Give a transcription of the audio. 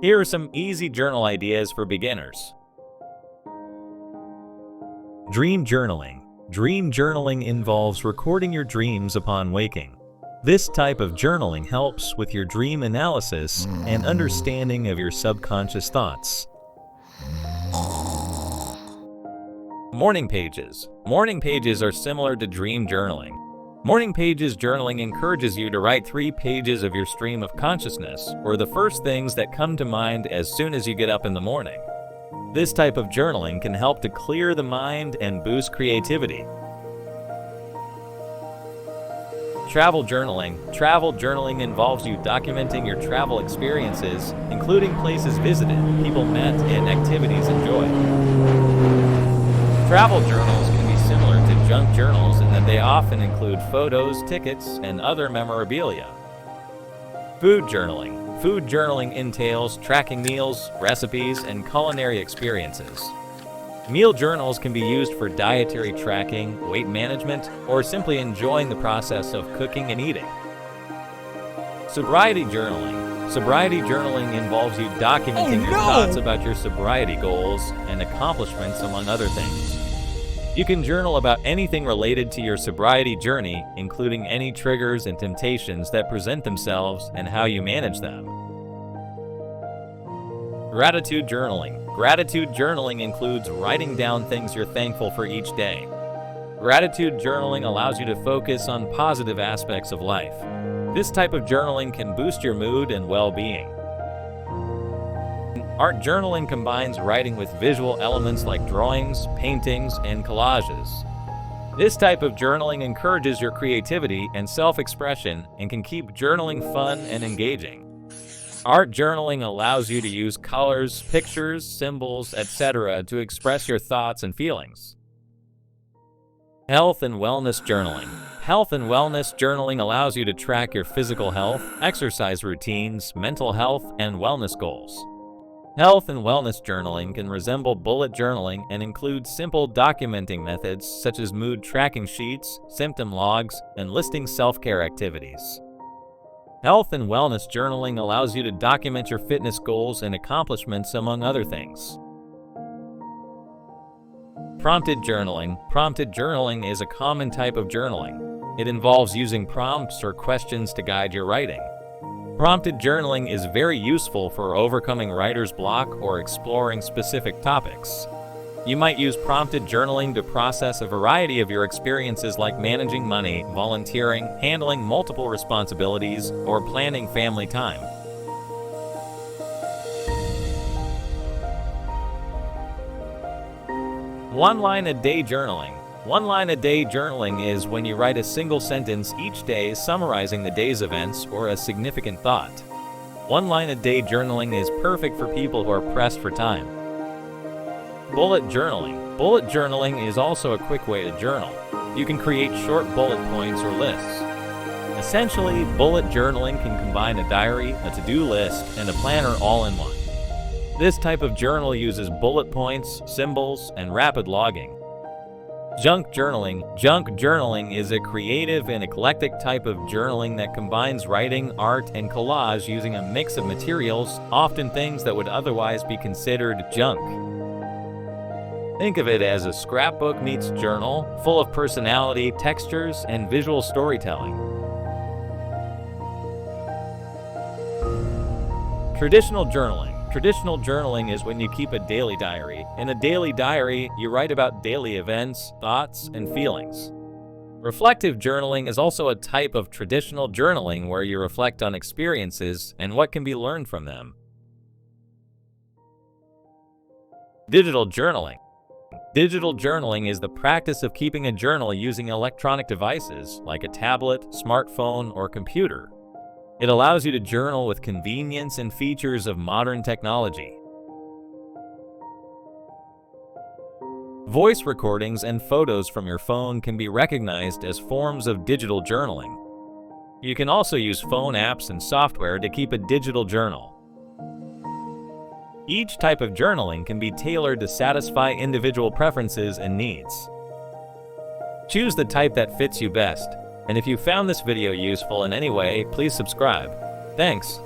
Here are some easy journal ideas for beginners. Dream journaling. Dream journaling involves recording your dreams upon waking. This type of journaling helps with your dream analysis and understanding of your subconscious thoughts. Morning pages. Morning pages are similar to dream journaling. Morning pages journaling encourages you to write 3 pages of your stream of consciousness, or the first things that come to mind as soon as you get up in the morning. This type of journaling can help to clear the mind and boost creativity. Travel journaling. Travel journaling involves you documenting your travel experiences, including places visited, people met, and activities enjoyed. Travel journals can be similar to junk journals in that they often include photos, tickets, and other memorabilia. Food journaling. Food journaling entails tracking meals, recipes, and culinary experiences. Meal journals can be used for dietary tracking, weight management, or simply enjoying the process of cooking and eating. Sobriety journaling. Sobriety journaling involves you documenting your thoughts about your sobriety goals and accomplishments, among other things. You can journal about anything related to your sobriety journey, including any triggers and temptations that present themselves and how you manage them. Gratitude journaling. Gratitude journaling includes writing down things you're thankful for each day. Gratitude journaling allows you to focus on positive aspects of life. This type of journaling can boost your mood and well-being. Art journaling combines writing with visual elements like drawings, paintings, and collages. This type of journaling encourages your creativity and self-expression and can keep journaling fun and engaging. Art journaling allows you to use colors, pictures, symbols, etc. to express your thoughts and feelings. Health and wellness journaling. Health and wellness journaling allows you to track your physical health, exercise routines, mental health, and wellness goals. Health and wellness journaling can resemble bullet journaling and include simple documenting methods such as mood tracking sheets, symptom logs, and listing self-care activities. Health and wellness journaling allows you to document your fitness goals and accomplishments, among other things. Prompted journaling. Prompted journaling is a common type of journaling. It involves using prompts or questions to guide your writing. Prompted journaling is very useful for overcoming writer's block or exploring specific topics. You might use prompted journaling to process a variety of your experiences like managing money, volunteering, handling multiple responsibilities, or planning family time. One-line-a-day journaling. One-line-a-day journaling is when you write a single sentence each day summarizing the day's events or a significant thought. One-line-a-day journaling is perfect for people who are pressed for time. Bullet journaling. Bullet journaling is also a quick way to journal. You can create short bullet points or lists. Essentially, bullet journaling can combine a diary, a to-do list, and a planner all in one. This type of journal uses bullet points, symbols, and rapid logging. Junk journaling. Junk journaling is a creative and eclectic type of journaling that combines writing, art, and collage using a mix of materials, often things that would otherwise be considered junk. Think of it as a scrapbook meets journal, full of personality, textures, and visual storytelling. Traditional journaling. Traditional journaling is when you keep a daily diary. In a daily diary, you write about daily events, thoughts, and feelings. Reflective journaling is also a type of traditional journaling where you reflect on experiences and what can be learned from them. Digital journaling. Digital journaling is the practice of keeping a journal using electronic devices like a tablet, smartphone, or computer. It allows you to journal with convenience and features of modern technology. Voice recordings and photos from your phone can be recognized as forms of digital journaling. You can also use phone apps and software to keep a digital journal. Each type of journaling can be tailored to satisfy individual preferences and needs. Choose the type that fits you best. And if you found this video useful in any way, please subscribe. Thanks.